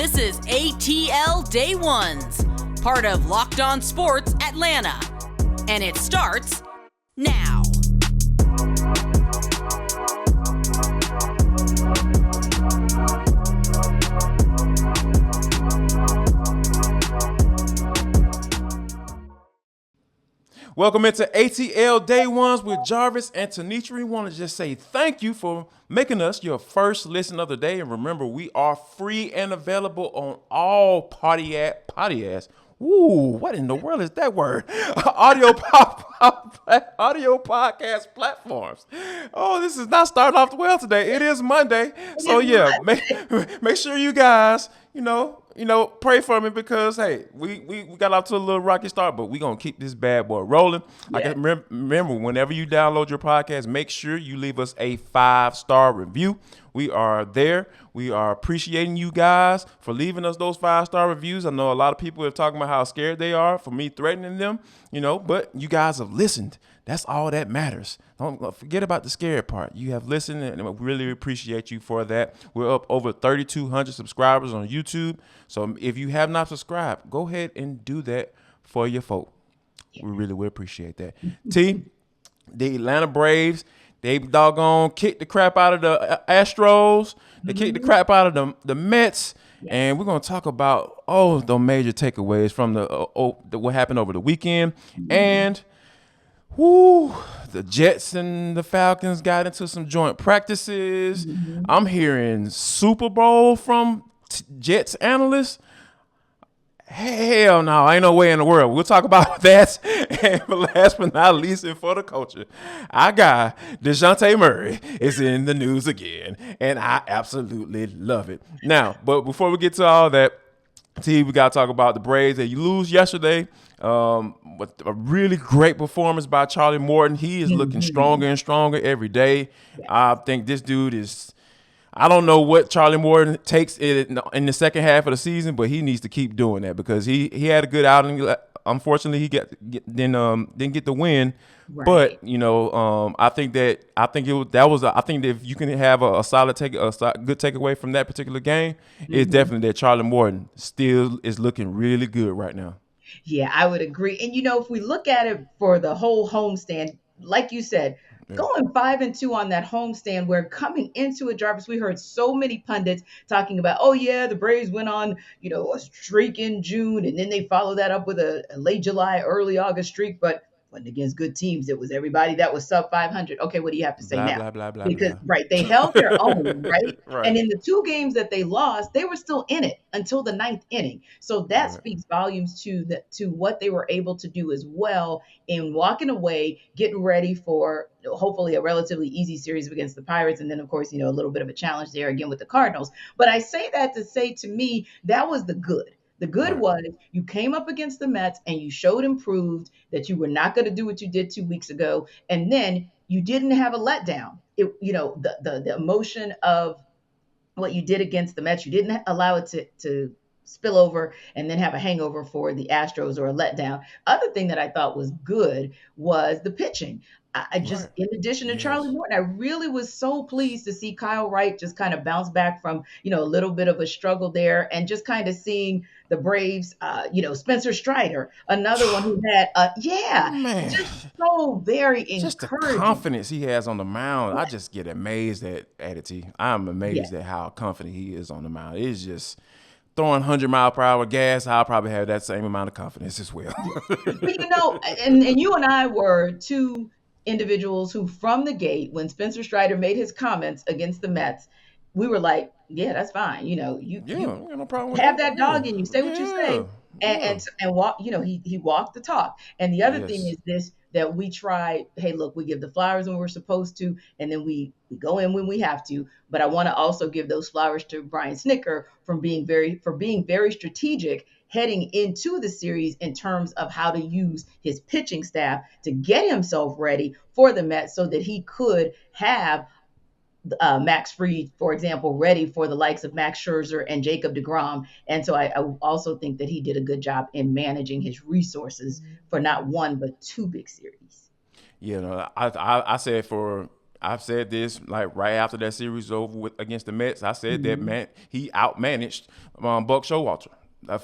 This is ATL Day Ones, part of Locked On Sports Atlanta. And it starts now. Welcome into ATL Day Ones with Jarvis and Tenitra. We want to just say thank you for making us your first listen of the day. And remember, we are free and available on all podcast. Ooh, what in the world is that word? Audio podcast platforms. Oh, this is not starting off well today. It is Monday. So yeah, make sure you guys, pray for me because, hey, we got off to a little rocky start, but we're going to keep this bad boy rolling. Yeah. Remember, whenever you download your podcast, make sure you leave us a 5-star review. We are there. We are appreciating you guys for leaving us those 5-star reviews. I know a lot of people are talking about how scared they are for me threatening them, but you guys have listened. That's all that matters. Don't forget about the scary part. You have listened, and we really appreciate you for that. We're up over 3,200 subscribers on YouTube. So if you have not subscribed, go ahead and do that for your folk. We really will appreciate that. T, the Atlanta Braves, they doggone kicked the crap out of the Astros. They kicked the crap out of the Mets. And we're going to talk about, the major takeaways from what happened over the weekend. And the Jets and the Falcons got into some joint practices. I'm hearing Super Bowl from Jets analysts. Hell no, ain't no way in the world. We'll talk about that. And last but not least, and for the culture, our guy, Dejounte Murray, is in the news again. And I absolutely love it. Now, but before we get to all that, we got to talk about the Braves. They lose yesterday. With a really great performance by Charlie Morton. He is looking stronger and stronger every day. I think this dude is – I don't know what Charlie Morton takes in the second half of the season, but he needs to keep doing that because he had a good outing. Unfortunately, he didn't get the win. Right. But I think that if you can have a good takeaway from that particular game, it's definitely that Charlie Morton still is looking really good right now. Yeah, I would agree. And if we look at it for the whole homestand, like you said, going 5-2 on that homestand, where coming into it, Jarvis, we heard so many pundits talking about, the Braves went on, a streak in June, and then they followed that up with a late July, early August streak, but wasn't against good teams. It was everybody that was sub 500. Okay, what do you have to say now? Because right, they held their own, right? Right? And in the 2 games that they lost, they were still in it until the 9th inning. So that speaks volumes to what they were able to do as well in walking away, getting ready for hopefully a relatively easy series against the Pirates. And then, of course, a little bit of a challenge there again with the Cardinals. But I say that to say, to me, that was the good. The good was you came up against the Mets and you showed and proved that you were not going to do what you did 2 weeks ago. And then you didn't have a letdown. The emotion of what you did against the Mets, you didn't allow it to spill over and then have a hangover for the Astros or a letdown. Other thing that I thought was good was the pitching. I just, in addition to Charlie Morton, I really was so pleased to see Kyle Wright just kind of bounce back from, a little bit of a struggle there, and just kind of seeing the Braves, Spencer Strider, another one who had, just so very encouraging. Just the confidence he has on the mound. I just get amazed at it. I'm amazed at how confident he is on the mound. It's just throwing 100-mile-per-hour gas. I'll probably have that same amount of confidence as well. But, and you and I were two individuals who, from the gate, when Spencer Strider made his comments against the Mets, we were like, yeah, that's fine. You no problem have that dog in you. Say what you say. And walk, he walked the talk. And the other thing is this, that we try, hey, look, we give the flowers when we're supposed to, and then we go in when we have to. But I want to also give those flowers to Brian Snitker for being very strategic heading into the series in terms of how to use his pitching staff to get himself ready for the Mets so that he could have Max Fried, for example, ready for the likes of Max Scherzer and Jacob deGrom. And so I also think that he did a good job in managing his resources for not one, but 2 big series. I said I've said this like right after that series over with against the Mets. I said that man he outmanaged Buck Showalter.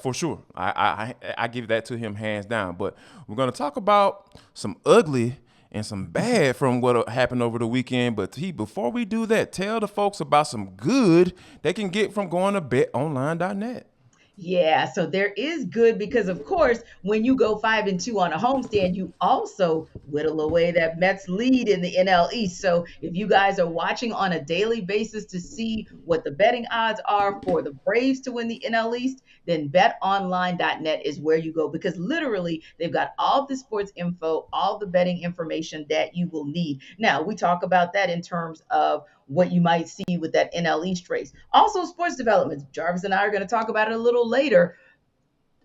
For sure. I give that to him hands down. But we're going to talk about some ugly and some bad from what happened over the weekend. But before we do that, tell the folks about some good they can get from going to betonline.net. Yeah, so there is good because, of course, when you go 5-2 on a homestand, you also whittle away that Mets lead in the NL East. So if you guys are watching on a daily basis to see what the betting odds are for the Braves to win the NL East, then betonline.net is where you go because literally they've got all the sports info, all the betting information that you will need. Now, we talk about that in terms of what you might see with that NL East race. Also, sports developments. Jarvis and I are going to talk about it a little later.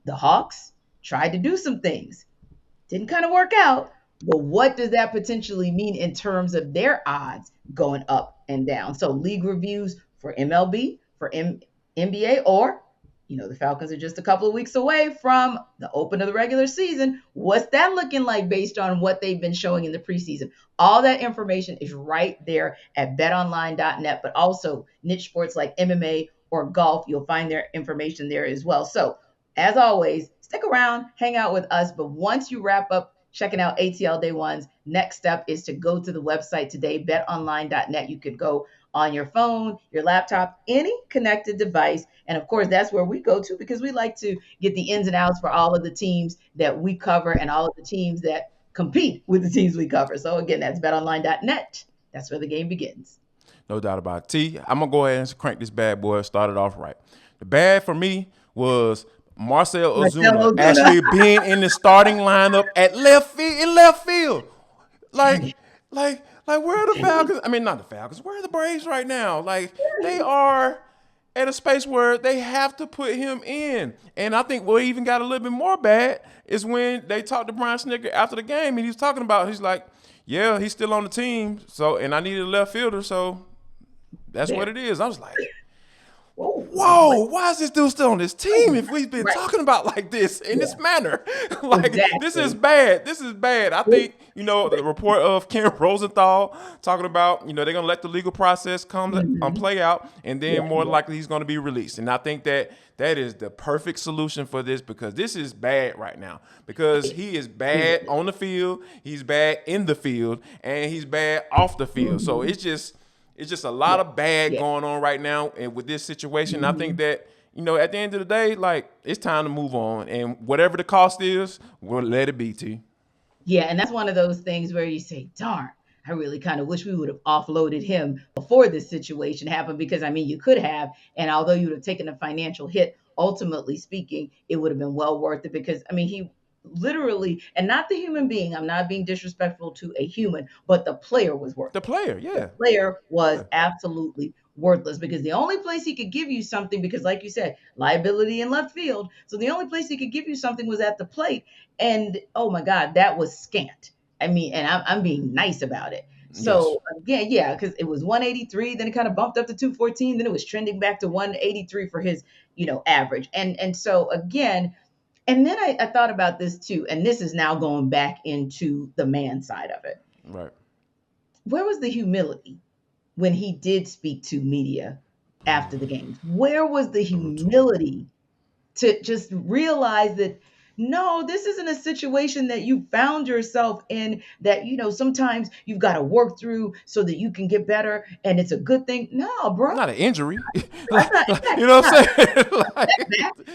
The Hawks tried to do some things. Didn't kind of work out. But what does that potentially mean in terms of their odds going up and down? So league reviews for MLB, for NBA, or the Falcons are just a couple of weeks away from the open of the regular season. What's that looking like based on what they've been showing in the preseason? All that information is right there at betonline.net, but also niche sports like MMA or golf, you'll find their information there as well. So as always, stick around, hang out with us. But once you wrap up checking out ATL Day Ones, next step is to go to the website today, betonline.net. You could go on your phone, your laptop, any connected device. And of course, that's where we go to because we like to get the ins and outs for all of the teams that we cover and all of the teams that compete with the teams we cover. So again, that's betonline.net. That's where the game begins. No doubt about it. T, I'm going to go ahead and crank this bad boy, start it off right. The bad for me was Marcell Ozuna actually being in the starting lineup at left field. Like where are the Falcons? I mean, not the Falcons. Where are the Braves right now? Like, they are at a space where they have to put him in. And I think what even got a little bit more bad is when they talked to Brian Snicker after the game, and he was talking about, he's like, yeah, he's still on the team. So, and I needed a left fielder, so that's what it is. I was like, whoa, why is this dude still on this team if we've been talking about like this in this manner? This is bad. This is bad. I think, the report of Ken Rosenthal talking about, they're going to let the legal process play out, and then more likely he's going to be released. And I think that is the perfect solution for this because this is bad right now because he is bad on the field, he's bad in the field, and he's bad off the field. So it's just a lot of bad going on right now and with this situation. I think that, at the end of the day, like, it's time to move on. And whatever the cost is, we'll let it be, T. Yeah, and that's one of those things where you say, darn, I really kind of wish we would have offloaded him before this situation happened because, you could have. And although you would have taken a financial hit, ultimately speaking, it would have been well worth it because, he literally, and not the human being, I'm not being disrespectful to a human, but the player was worthless. The player, yeah. The player was absolutely worthless because the only place he could give you something, because like you said, liability in left field. So the only place he could give you something was at the plate. And oh my God, that was scant. And I'm being nice about it. So again, because it was 183, then it kind of bumped up to 214, then it was trending back to 183 for his, average. And so again, and then I thought about this too, and this is now going back into the man side of it. Right. Where was the humility when he did speak to media after the games? Where was the humility to just realize that, no, this isn't a situation that you found yourself in that, sometimes you've got to work through so that you can get better and it's a good thing. No, bro. Not an injury. You know what I'm saying?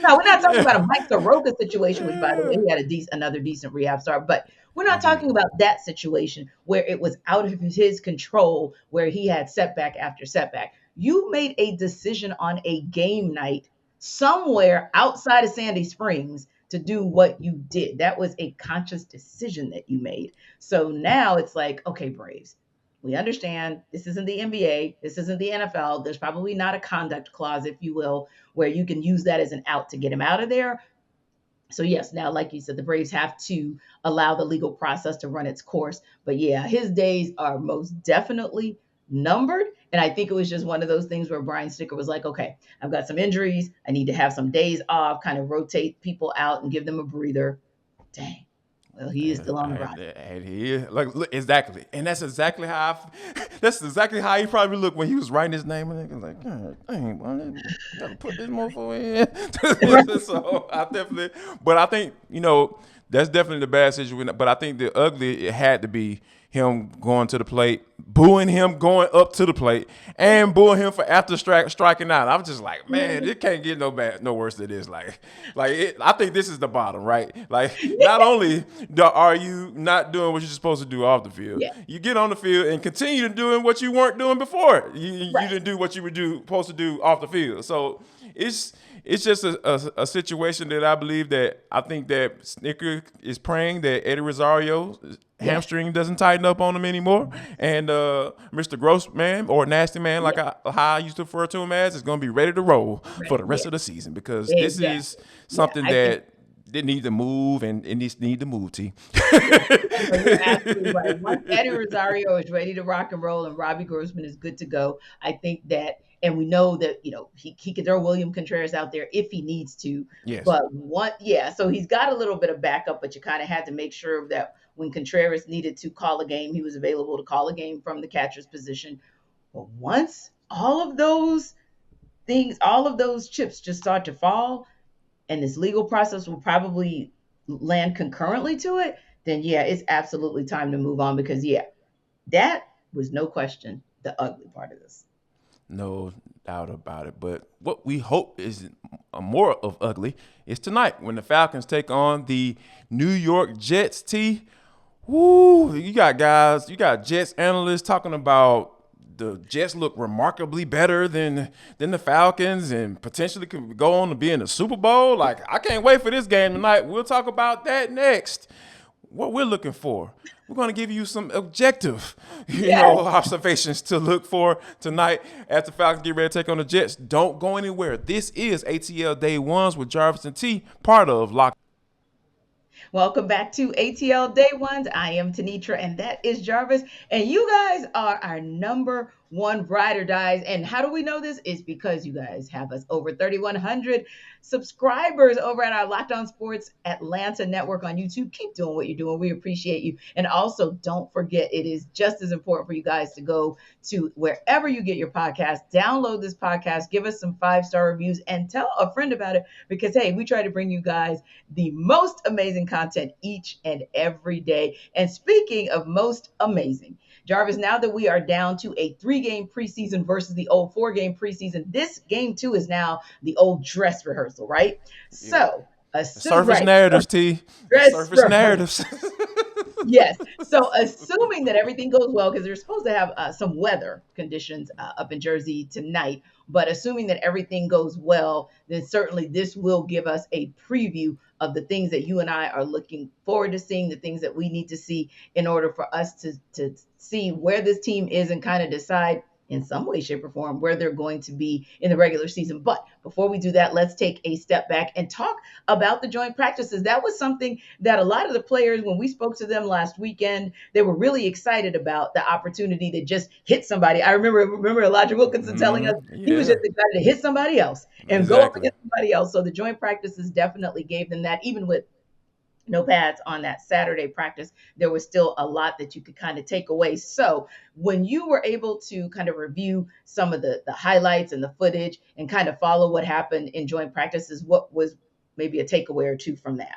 No, we're not talking about a Mike Soroka situation, which, by the way, he had another decent rehab start. But we're not talking about that situation where it was out of his control, where he had setback after setback. You made a decision on a game night somewhere outside of Sandy Springs to do what you did. That was a conscious decision that you made. So now it's like, okay, Braves, we understand this isn't the NBA, this isn't the NFL. There's probably not a conduct clause, if you will, where you can use that as an out to get him out of there. So yes, now, like you said, the Braves have to allow the legal process to run its course. But yeah, his days are most definitely numbered. And I think it was just one of those things where Brian Snicker was like, okay, I've got some injuries. I need to have some days off, kind of rotate people out and give them a breather. Dang. Well, he is still on the roster. And he is like look, exactly, and that's exactly how he probably looked when he was writing his name, and he was like, God, dang, boy, gotta put this motherfucker in. So I think that's definitely the bad situation. But I think the ugly it had to be him going to the plate, booing him going up to the plate, and booing him for after striking out. I was just like, man, it can't get no worse than this. I think this is the bottom, right? Like, not only are you not doing what you're supposed to do off the field, you get on the field and continue to doing what you weren't doing before. You didn't do what you were supposed to do off the field. So it's just a situation that I think that Snicker is praying that Eddie Rosario's hamstring doesn't tighten up on him anymore. And Mr. Grossman, or Nasty Man, like how I used to refer to him as, is going to be ready to roll for the rest of the season, because this is something that they need to move, and it needs to move, T. You're absolutely right. Once Eddie Rosario is ready to rock and roll and Robbie Grossman is good to go, I think that, and we know that, he could throw William Contreras out there if he needs to. Yes. But so he's got a little bit of backup, but you kind of had to make sure that when Contreras needed to call a game, he was available to call a game from the catcher's position. But once all of those chips just start to fall, and this legal process will probably land concurrently to it, then it's absolutely time to move on, because that was no question the ugly part of this. No doubt about it. But what we hope is more of ugly is tonight when the Falcons take on the New York Jets. T. Woo! You got Jets analysts talking about the Jets look remarkably better than the Falcons and potentially could go on to be in the Super Bowl. Like, I can't wait for this game tonight. We'll talk about that next. What we're looking for. We're going to give you some objective, observations to look for tonight as the Falcons get ready to take on the Jets. Don't go anywhere. This is ATL Day Ones with Jarvis and T, part of Lock. Welcome back to ATL Day Ones. I am Tenitra, and that is Jarvis. And you guys are our number one ride or dies. And how do we know this? It's because you guys have us over 3,100 subscribers over at our Locked On Sports Atlanta network on YouTube. Keep doing what you're doing. We appreciate you. And also, don't forget, it is just as important for you guys to go to wherever you get your podcast, download this podcast, give us some 5-star reviews, and tell a friend about it, because, hey, we try to bring you guys the most amazing content each and every day. And speaking of most amazing, Jarvis, now that we are down to a 3-game preseason versus the old 4-game preseason, this game 2 is now the old dress rehearsal, right? So, surface narratives, T. Surface narratives. Yes. So, assuming that everything goes well, because they're supposed to have some weather conditions up in Jersey tonight, but assuming that everything goes well, then certainly this will give us a preview of the things that you and I are looking forward to seeing, the things that we need to see in order for us to see where this team is and kind of decide in some way, shape, or form where they're going to be in the regular season. But before we do that, let's take a step back and talk about the joint practices. That was something that a lot of the players, when we spoke to them last weekend, they were really excited about the opportunity to just hit somebody. I remember Elijah Wilkinson telling us he was just excited to hit somebody else and go up against somebody else. So the joint practices definitely gave them that. Even with no pads on that Saturday practice, there was still a lot that you could kind of take away. So when you were able to kind of review some of the highlights and the footage and kind of follow what happened in joint practices, what was maybe a takeaway or two from that?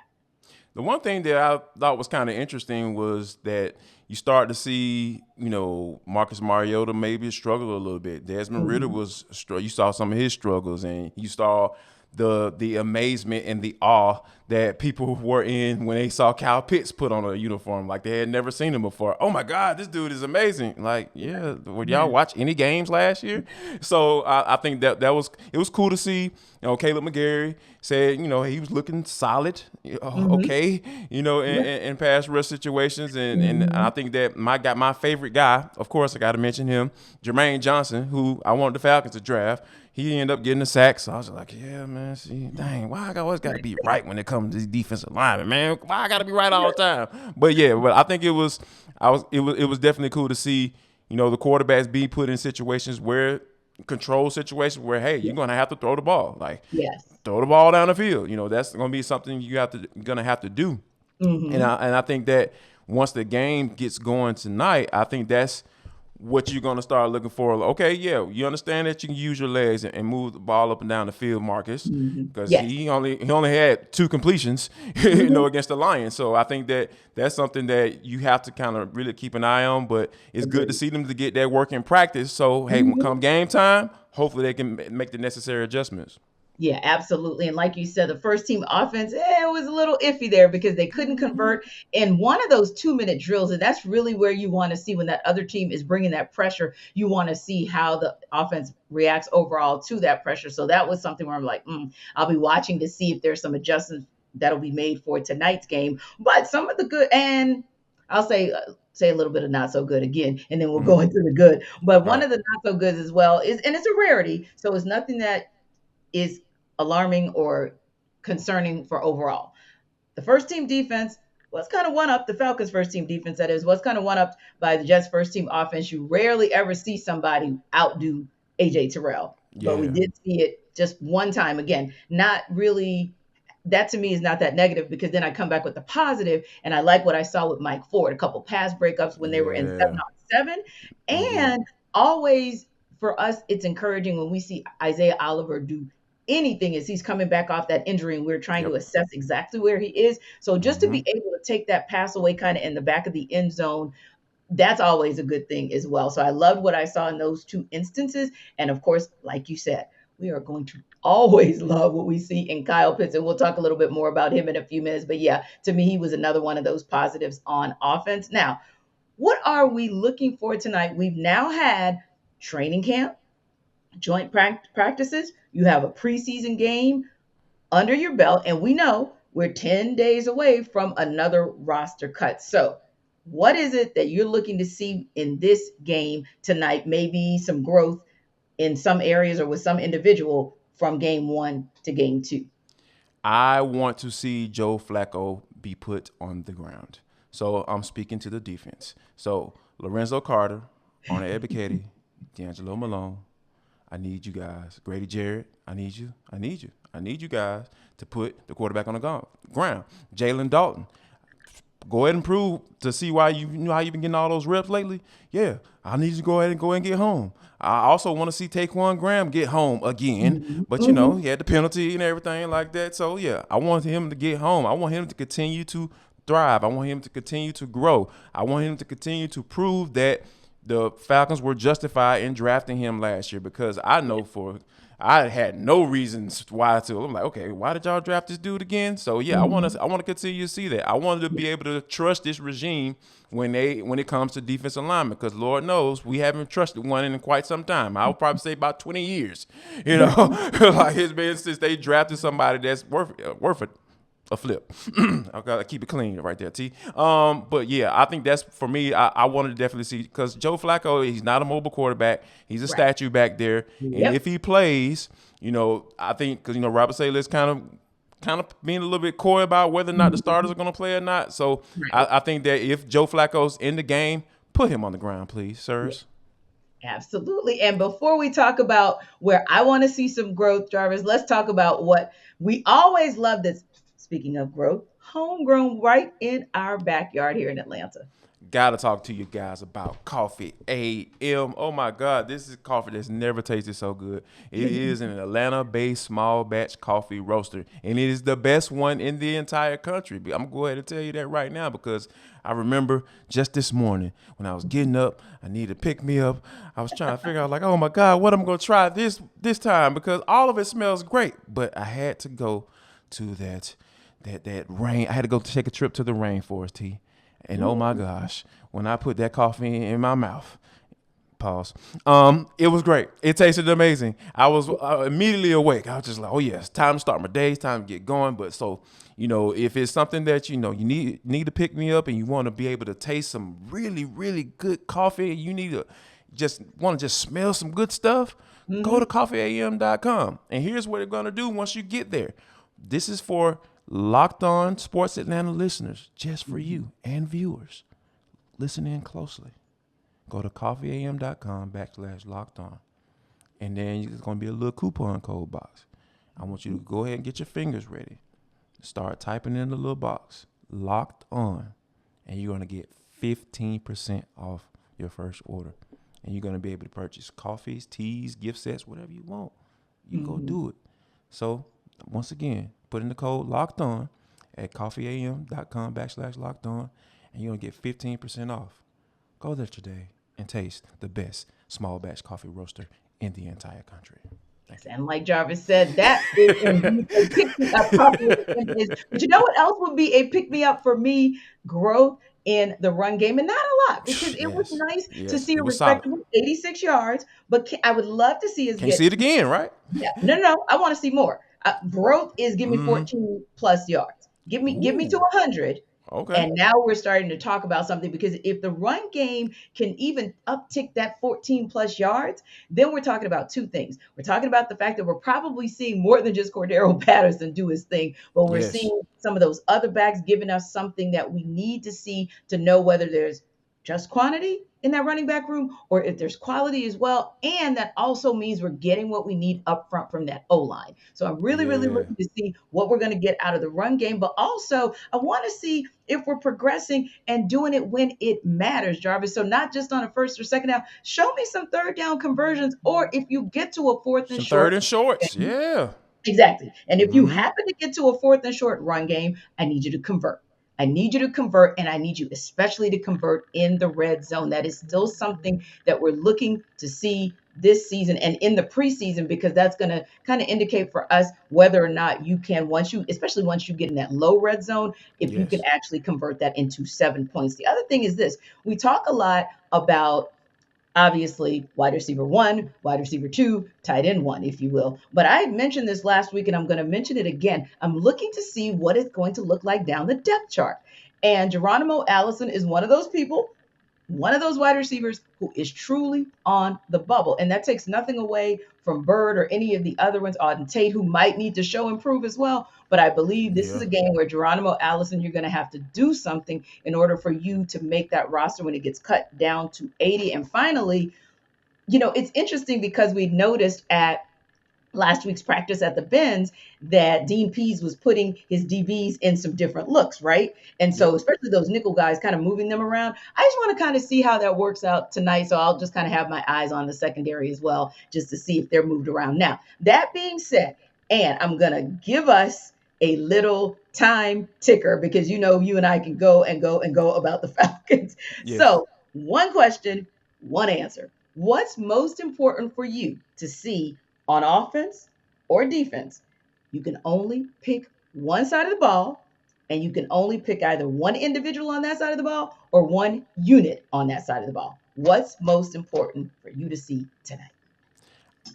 The one thing that I thought was kind of interesting was that you start to see, Marcus Mariota maybe struggle a little bit. Desmond Ridder you saw some of his struggles, and you saw the amazement and the awe that people were in when they saw Kyle Pitts put on a uniform, like they had never seen him before. Oh my God, this dude is amazing! Like, would y'all watch any games last year? So I think it was cool to see. Caleb McGarry said, he was looking solid, okay, in pass rush situations, and I think that my favorite guy, of course, I got to mention him, Jermaine Johnson, who I wanted the Falcons to draft. He ended up getting a sack, so I was like, yeah, man, see, dang, why I always got to be right when it comes to these defensive linemen, man? Why I got to be right all the time? But I think it was definitely cool to see, the quarterbacks be put in situations where hey, you're going to have to throw the ball. Like, throw the ball down the field. That's going to be something you're going to have to do. And Mm-hmm. I think that once the game gets going tonight, I think that's what you're going to start looking for. Okay, yeah, you understand that you can use your legs and move the ball up and down the field, Marcus, Mm-hmm. because Yes. he only had 2 completions, Mm-hmm. against the Lions. So I think that that's something that you have to kind of really keep an eye on. But it's good to Agreed. see them to get that work in practice. So hey, when come Mm-hmm. game time, hopefully they can make the necessary adjustments. Yeah, absolutely. And like you said, the first team offense, it was a little iffy there because they couldn't convert in one of those 2-minute drills. And that's really where you want to see when that other team is bringing that pressure. You want to see how the offense reacts overall to that pressure. So that was something where I'm like, I'll be watching to see if there's some adjustments that'll be made for tonight's game. But some of the good, and I'll say a little bit of not so good again, and then we'll Mhm. go into the good. But All one right. of the not so goods as well is, and it's a rarity, so it's nothing that is alarming or concerning for overall. The first team defense was kind of one up, the Falcons' first team defense, that is, was kind of one up by the Jets' first team offense. You rarely ever see somebody outdo AJ Terrell, but we Yeah. did see it just one time. Again, not really. That to me is not that negative because then I come back with the positive, and I like what I saw with Mike Ford, a couple pass breakups when they were in Yeah. 7-on-7, Indeed. and always for us, it's encouraging when we see Isaiah Oliver do anything as he's coming back off that injury and we're trying to Yep. assess exactly where he is. So just to Hmm. be able to take that pass away kind of in the back of the end zone, that's always a good thing as well. So I loved what I saw in those 2 instances. And of course, like you said, we are going to always love what we see in Kyle Pitts. And we'll talk a little bit more about him in a few minutes. But yeah, to me, he was another one of those positives on offense. Now, what are we looking for tonight? We've now had training camp, joint practices. You have a preseason game under your belt, and we know we're 10 days away from another roster cut. So, what is it that you're looking to see in this game tonight? Maybe some growth in some areas or with some individual from game one to game two. I want to see Joe Flacco be put on the ground. So I'm speaking to the defense. So Lorenzo Carter, Arnold Ebiketie, D'Angelo Malone, I need you guys. Grady Jarrett, I need you. I need you. I need you guys to put the quarterback on the ground. Jalen Dalton, go ahead and prove to see why how you've been getting all those reps lately. Yeah, I need you to go ahead and get home. I also want to see Taquan Graham get home again, Mhm, but mhm. he had the penalty and everything like that. So yeah, I want him to get home. I want him to continue to thrive. I want him to continue to grow. I want him to continue to prove that the Falcons were justified in drafting him last year because I had no reasons why to. I'm like, okay, why did y'all draft this dude again? So yeah, Mhm. I want to continue to see that. I wanted to be able to trust this regime when it comes to defensive alignment because Lord knows we haven't trusted one in quite some time. I would probably say about 20 years. Like it's been since they drafted somebody that's worth it a flip. I gotta keep it clean right there, T. But yeah, I think that's for me. I wanted to definitely see because Joe Flacco, he's not a mobile quarterback. He's a Right. statue back there, and Yep. if he plays, I think because Robert Saleh's kind of being a little bit coy about whether or not the starters are Mhm. going to play or not. So Right. I think that if Joe Flacco's in the game, put him on the ground, please, sirs. Absolutely. And before we talk about where I want to see some growth, Jarvis, let's talk about what we always love this. Speaking of growth, homegrown right in our backyard here in Atlanta. Gotta talk to you guys about Coffee AM. Oh my God, this is coffee that's never tasted so good. It is an Atlanta-based small batch coffee roaster, and it is the best one in the entire country. I'm gonna go ahead and tell you that right now because I remember just this morning when I was getting up, I needed to pick me up. I was trying to figure out like, oh my God, what I'm gonna try this time because all of it smells great, but I had to go to that rain. I had to go take a trip to the rainforest, T. And oh my gosh, when I put that coffee in my mouth, pause. It was great. It tasted amazing. I was immediately awake. I was just like, oh yes, time to start my day. It's time to get going. But so, if it's something that you need to pick me up, and you want to be able to taste some really really good coffee, and you need to just smell some good stuff, go to Mhm. coffeeam.com. And here's what they're gonna do once you get there. This is for Locked On Sports Atlanta listeners, just for Mhm. you and viewers. Listen in closely. Go to coffeeam.com/locked on. And then there's going to be a little coupon code box. I want you to go ahead and get your fingers ready. Start typing in the little box. locked on, and you're going to get 15% off your first order. And you're going to be able to purchase coffees, teas, gift sets, whatever you want. You go do it. So, once again, put in the code locked on at coffeeam.com/locked on, and you're going to get 15% off. Go there today and taste the best small batch coffee roaster in the entire country. And like Jarvis said, that is indeed a pick me up. But you know what else would be a pick me up for me? Growth in the run game, and not a lot, because it was nice to see a It was solid. respectable 86 yards. But I would love to see us Can't get. see it again, right? Yeah, no, I want to see more. Growth is give me 14 plus yards. Give me to 100. Okay. And now we're starting to talk about something, because if the run game can even uptick that 14 plus yards, then we're talking about two things. We're talking about the fact that we're probably seeing more than just Cordero Patterson do his thing, but we're seeing some of those other backs giving us something that we need to see to know whether there's just quantity in that running back room or if there's quality as well. And that also means we're getting what we need up front from that O-line. So I'm really looking to see what we're going to get out of the run game. But also, I want to see if we're progressing and doing it when it matters, Jarvis. So not just on a first or second down. Show me some third down conversions, or if you get to a fourth and short. Third and shorts, yeah. Exactly. And if you happen to get to a fourth and short run game, I need you to convert. I need you to convert, and I need you especially to convert in the red zone. That is still something that we're looking to see this season and in the preseason, because that's going to kind of indicate for us whether or not you can, especially once you get in that low red zone, if you can actually convert that into 7 points. The other thing is this: we talk a lot about, obviously, wide receiver 1, wide receiver 2, tight end 1, if you will. But I mentioned this last week, and I'm going to mention it again. I'm looking to see what it's going to look like down the depth chart. And Geronimo Allison is one of those people, one of those wide receivers who is truly on the bubble. And that takes nothing away from Bird or any of the other ones, Auden Tate, who might need to show improve as well. But I believe this is a game where Geronimo Allison, you're going to have to do something in order for you to make that roster when it gets cut down to 80. And finally, it's interesting because we noticed at last week's practice at the Benz that Dean Pease was putting his DBs in some different looks, right? And so especially those nickel guys, kind of moving them around. I just want to kind of see how that works out tonight. So I'll just kind of have my eyes on the secondary as well, just to see if they're moved around. Now, that being said, and I'm going to give us a little time ticker, because you and I can go about the Falcons. Yes. So one question, one answer. What's most important for you to see on offense or defense? You can only pick one side of the ball, and you can only pick either one individual on that side of the ball or one unit on that side of the ball. What's most important for you to see tonight?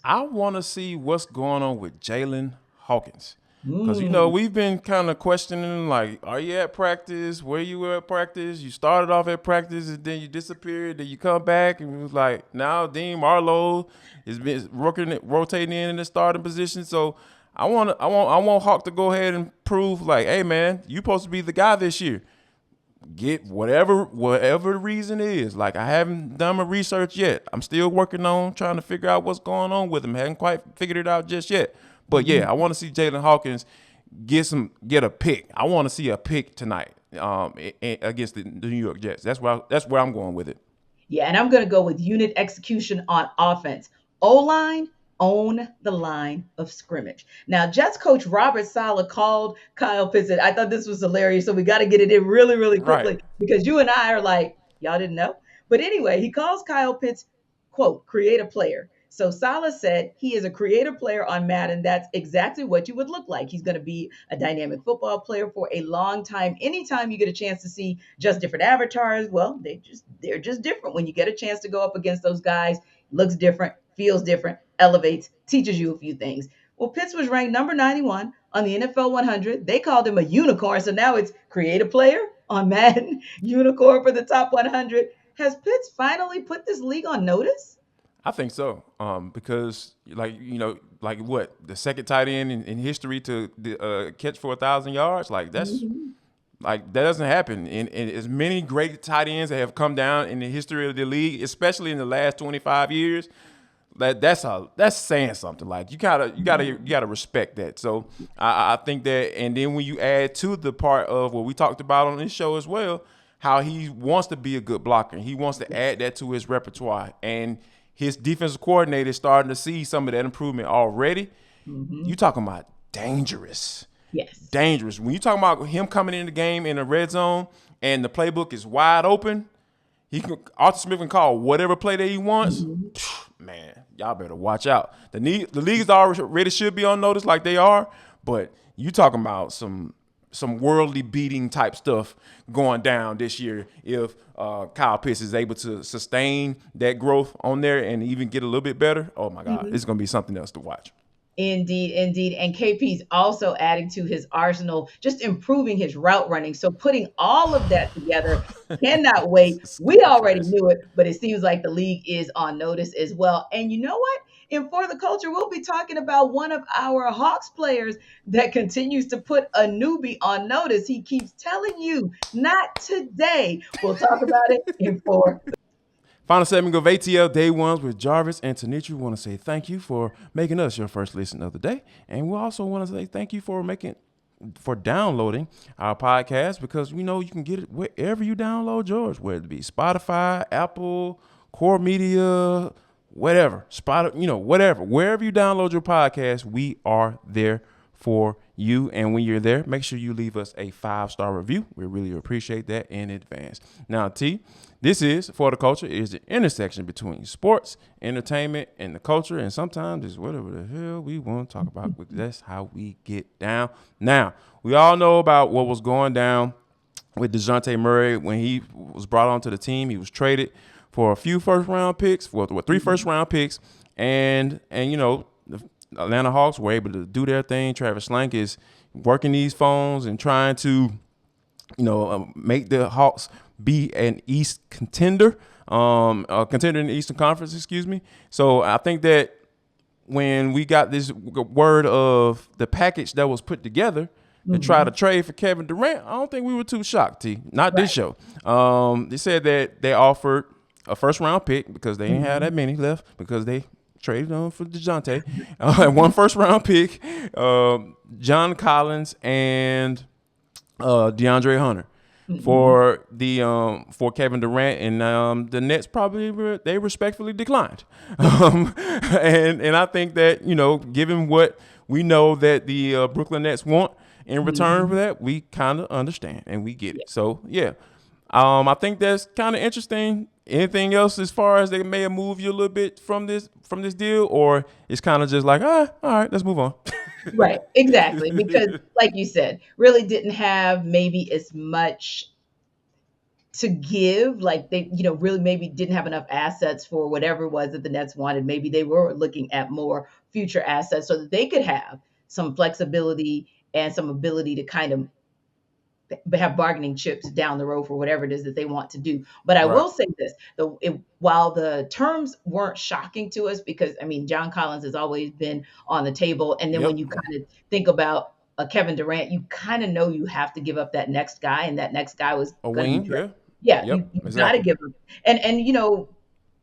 I want to see what's going on with Jalen Hawkins. Because, we've been kind of questioning, like, are you at practice? Where you were at practice? You started off at practice, and then you disappeared. Then you come back, and it was like, now Dean Marlowe has been rotating in the starting position. So I want Hawk to go ahead and prove, like, hey, man, you're supposed to be the guy this year. Get whatever the reason is. Like, I haven't done my research yet. I'm still working on trying to figure out what's going on with him. Haven't quite figured it out just yet. But I want to see Jalen Hawkins get a pick. I want to see a pick tonight against the New York Jets. That's where I'm going with it. Yeah, and I'm going to go with unit execution on offense. O-line, own the line of scrimmage. Now, Jets coach Robert Saleh called Kyle Pitts. I thought this was hilarious, so we got to get it in really, really quickly, because you and I are like, y'all didn't know. But anyway, he calls Kyle Pitts, quote, create a player. So Saleh said he is a creative player on Madden. That's exactly what you would look like. He's going to be a dynamic football player for a long time. Anytime you get a chance to see just different avatars, well, they're just different. When you get a chance to go up against those guys, looks different, feels different, elevates, teaches you a few things. Well, Pitts was ranked number 91 on the NFL 100. They called him a unicorn. So now it's creative player on Madden, unicorn for the top 100. Has Pitts finally put this league on notice? I think so, because like what, the second tight end in history to catch for 1,000 yards, like that's like that doesn't happen. And as many great tight ends that have come down in the history of the league, especially in the last 25 years, that's saying something. Like you gotta respect that. So I think that, and then when you add to the part of what we talked about on this show as well, how he wants to be a good blocker, he wants to add that to his repertoire, and his defensive coordinator is starting to see some of that improvement already. You talking about dangerous. Yes. Dangerous. When you talking about him coming in the game in the red zone and the playbook is wide open, Arthur Smith can call whatever play that he wants. Man, y'all better watch out. The leagues already should be on notice like they are, but you talking about some worldly beating type stuff going down this year if Kyle Pitts is able to sustain that growth on there and even get a little bit better. Oh my God, it's gonna be something else to watch. Indeed, indeed. And KP's also adding to his arsenal, just improving his route running. So putting all of that together, cannot wait. We already knew it, but it seems like the league is on notice as well. And you know what? In For the Culture, we'll be talking about one of our Hawks players that continues to put a newbie on notice. He keeps telling you, not today. We'll talk about it in For. Final segment of ATL Day Ones with Jarvis and Tenitra. We want to say thank you for making us your first listen of the day. And we also want to say thank you for downloading our podcast, because we know you can get it wherever you download yours, whether it be Spotify, Apple, Core Media, whatever. Whatever. Wherever you download your podcast, we are there for you. And when you're there, make sure you leave us a 5-star review. We really appreciate that in advance. Now, T, this is For the Culture, is the intersection between sports, entertainment, and the culture, and sometimes it's whatever the hell we want to talk about. That's how we get down. Now, we all know about what was going down with Dejounte Murray when he was brought onto the team. He was traded for a few first-round picks, for 3 first-round picks, and the Atlanta Hawks were able to do their thing. Travis Schlenk is working these phones and trying to, make the Hawks be an East contender, a contender in the Eastern Conference, excuse me. So I think that when we got this word of the package that was put together to try to trade for Kevin Durant, I don't think we were too shocked, T. Not this show. They said that they offered a first-round pick because they didn't have that many left because they traded on for Dejounte. 1 first-round pick, John Collins, and DeAndre Hunter for Kevin Durant, and the Nets probably they respectfully declined. And I think that given what we know that the Brooklyn Nets want in return for that, we kind of understand and we get it. So yeah, I think that's kind of interesting. Anything else as far as they may have moved you a little bit from this deal, or it's kind of just like, all right, let's move on. Right, exactly. Because like you said, really didn't have maybe as much to give. Like they, really maybe didn't have enough assets for whatever it was that the Nets wanted. Maybe they were looking at more future assets so that they could have some flexibility and some ability to kind of have bargaining chips down the road for whatever it is that they want to do. But I will say this, while the terms weren't shocking to us, because John Collins has always been on the table. And then when you kind of think about Kevin Durant, you kind of know you have to give up that next guy. And that next guy was a wing. You got to give up. And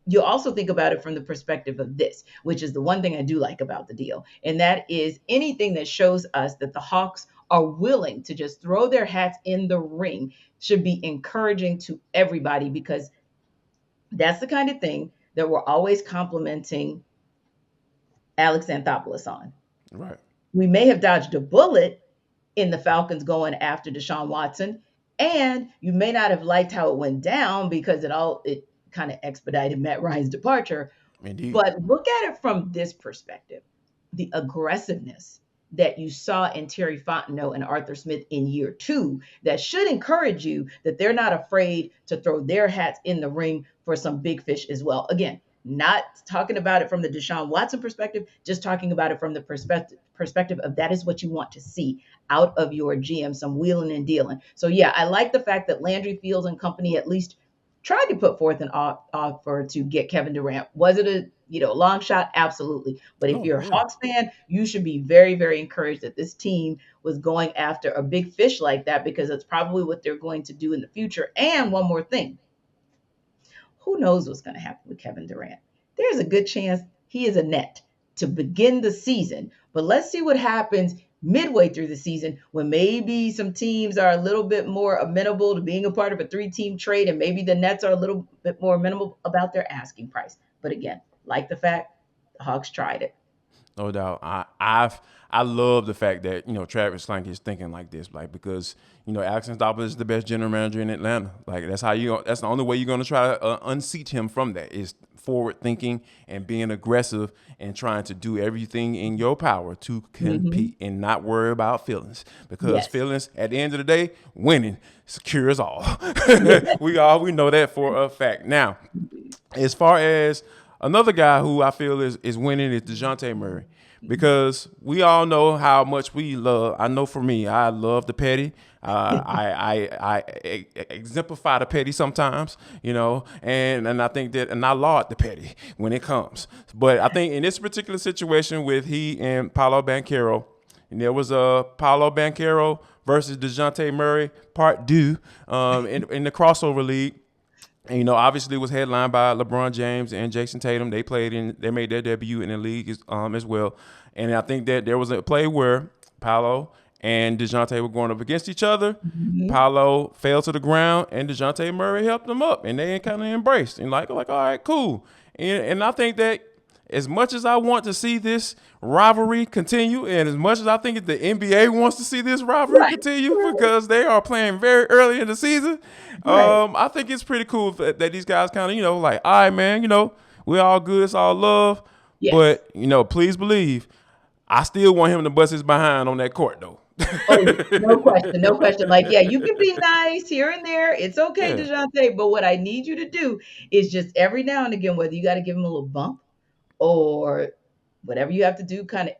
you also think about it from the perspective of this, which is the one thing I do like about the deal. And that is anything that shows us that the Hawks are willing to just throw their hats in the ring should be encouraging to everybody, because that's the kind of thing that we're always complimenting Alex Anthopoulos on. Right. We may have dodged a bullet in the Falcons going after Deshaun Watson, and you may not have liked how it went down because it kind of expedited Matt Ryan's departure. Indeed. But look at it from this perspective, the aggressiveness that you saw in Terry Fontenot and Arthur Smith in year 2, that should encourage you that they're not afraid to throw their hats in the ring for some big fish as well. Again, not talking about it from the Deshaun Watson perspective, just talking about it from the perspective of that is what you want to see out of your GM, some wheeling and dealing. So yeah, I like the fact that Landry Fields and company at least tried to put forth an offer to get Kevin Durant. Was it a long shot? Absolutely. But if you're a Hawks fan, you should be very, very encouraged that this team was going after a big fish like that, because it's probably what they're going to do in the future. And one more thing, who knows what's going to happen with Kevin Durant? There's a good chance he is a net to begin the season. But let's see what happens midway through the season when maybe some teams are a little bit more amenable to being a part of a 3-team trade, and maybe the Nets are a little bit more amenable about their asking price. But again, like the fact the Hawks tried it. No doubt. I love the fact that Travis Schlenk is thinking like this, like because Alex Anthopoulos is the best general manager in Atlanta. Like that's the only way you're going to try to unseat him from that is forward thinking and being aggressive and trying to do everything in your power to compete and not worry about feelings because feelings at the end of the day, winning secures all. we know that for a fact. Now, as far as another guy who I feel is winning is Dejounte Murray because we all know how much we love. I know for me, I love the petty. I exemplify the petty sometimes, and I think that, and I laud the petty when it comes. But I think in this particular situation with he and Paolo Banchero, and there was a Paolo Banchero versus Dejounte Murray part 2 in the crossover league. And, obviously it was headlined by LeBron James and Jason Tatum. They made their debut in the league as well. And I think that there was a play where Paolo and Dejounte were going up against each other. Paolo fell to the ground and Dejounte Murray helped him up. And they kind of embraced and like, all right, cool. And I think that as much as I want to see this rivalry continue, and as much as I think the NBA wants to see this rivalry continue because they are playing very early in the season, I think it's pretty cool that these guys kind of, like, all right, man, we're all good, it's all love. Yes. But, please believe, I still want him to bust his behind on that court, though. No question. Like, yeah, you can be nice here and there. It's okay, Dejounte. But what I need you to do is just every now and again, whether you got to give him a little bump, or whatever you have to do, kind of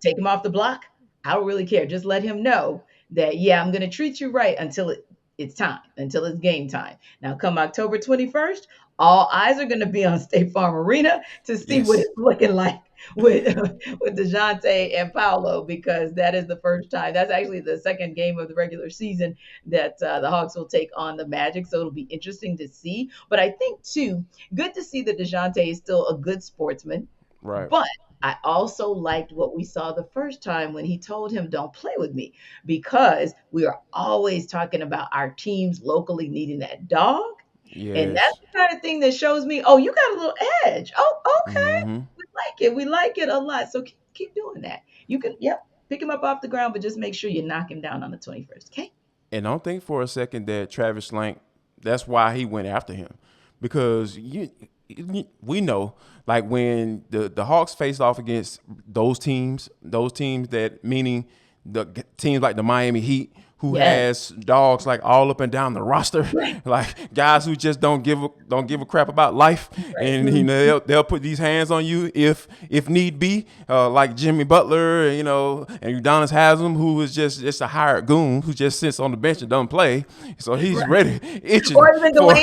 take him off the block. I don't really care. Just let him know that, I'm going to treat you right until it's time, until it's game time. Now, come October 21st, all eyes are going to be on State Farm Arena to see what it's looking like with Dejounte and Paolo, because that is the first time. That's actually the second game of the regular season that the Hawks will take on the Magic. So it'll be interesting to see. But I think, too, good to see that Dejounte is still a good sportsman. Right. But I also liked what we saw the first time when he told him, don't play with me, because we are always talking about our teams locally needing that dog. Yes. And that's the kind of thing that shows me, you got a little edge. Oh, okay. We like it a lot. So keep doing that. You can, pick him up off the ground, but just make sure you knock him down on the 21st. Okay. And don't think for a second that Travis Schlenk, that's why he went after him, because we know, like, when the Hawks faced off against those teams that, meaning the teams like the Miami Heat, who has dogs like all up and down the roster, like guys who just don't give a crap about life, and they'll put these hands on you if need be, like Jimmy Butler, and Udonis Haslem, who is just a hired goon who just sits on the bench and doesn't play, so he's ready, itching, or even or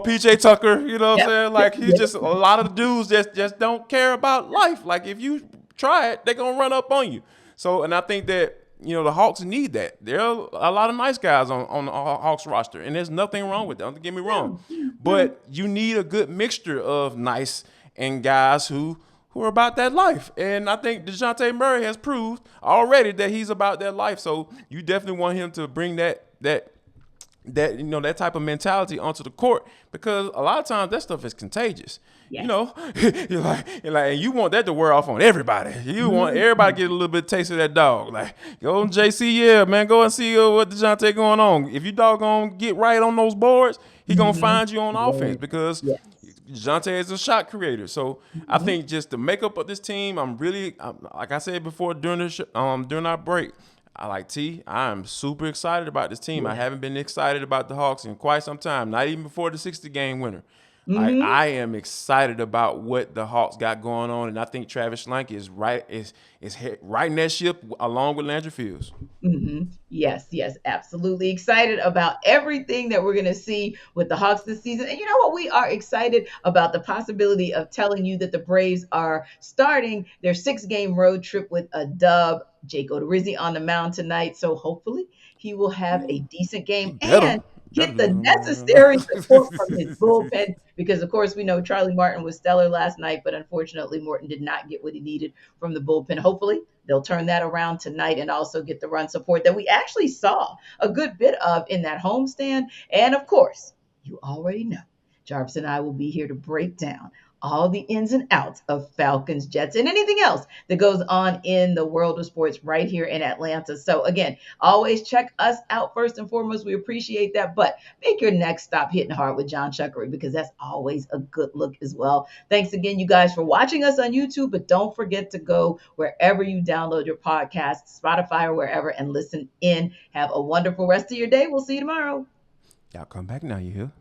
PJ Tucker, what I'm saying? Like, he's just, a lot of the dudes just don't care about life. Like, if you try it, they're gonna run up on you. So, and I think that, the Hawks need that. There are a lot of nice guys on the Hawks roster, and there's nothing wrong with that. Don't get me wrong. But you need a good mixture of nice and guys who are about that life. And I think Dejounte Murray has proved already that he's about that life. So you definitely want him to bring that type of mentality onto the court, because a lot of times that stuff is contagious. You're like, and you want that to wear off on everybody. You want everybody to get a little bit of taste of that dog. Like, go on JC, man, go and see what Dejounte going on. If you doggone get right on those boards, he gonna find you on offense, because Dejounte is a shot creator. So I think just the makeup of this team, I'm like I said before during our break, I'm super excited about this team. I haven't been excited about the Hawks in quite some time, not even before the 60-game winner. I am excited about what the Hawks got going on, and I think Travis Schlenk is riding that ship along with Landry Fields. Yes, absolutely excited about everything that we're going to see with the Hawks this season. And you know what? We are excited about the possibility of telling you that the Braves are starting their 6-game road trip with a dub. Jake Odorizzi on the mound tonight, so hopefully he will have a decent game. And get the necessary support from his bullpen because, of course, we know Charlie Martin was stellar last night, but unfortunately, Morton did not get what he needed from the bullpen. Hopefully, they'll turn that around tonight and also get the run support that we actually saw a good bit of in that homestand. And of course, you already know, Jarvis and I will be here to break down all the ins and outs of Falcons, Jets, and anything else that goes on in the world of sports right here in Atlanta. So again, always check us out first and foremost. We appreciate that. But make your next stop hitting hard with John Chuckery because that's always a good look as well. Thanks again, you guys, for watching us on YouTube. But don't forget to go wherever you download your podcasts, Spotify or wherever, and listen in. Have a wonderful rest of your day. We'll see you tomorrow. Y'all come back now, you hear?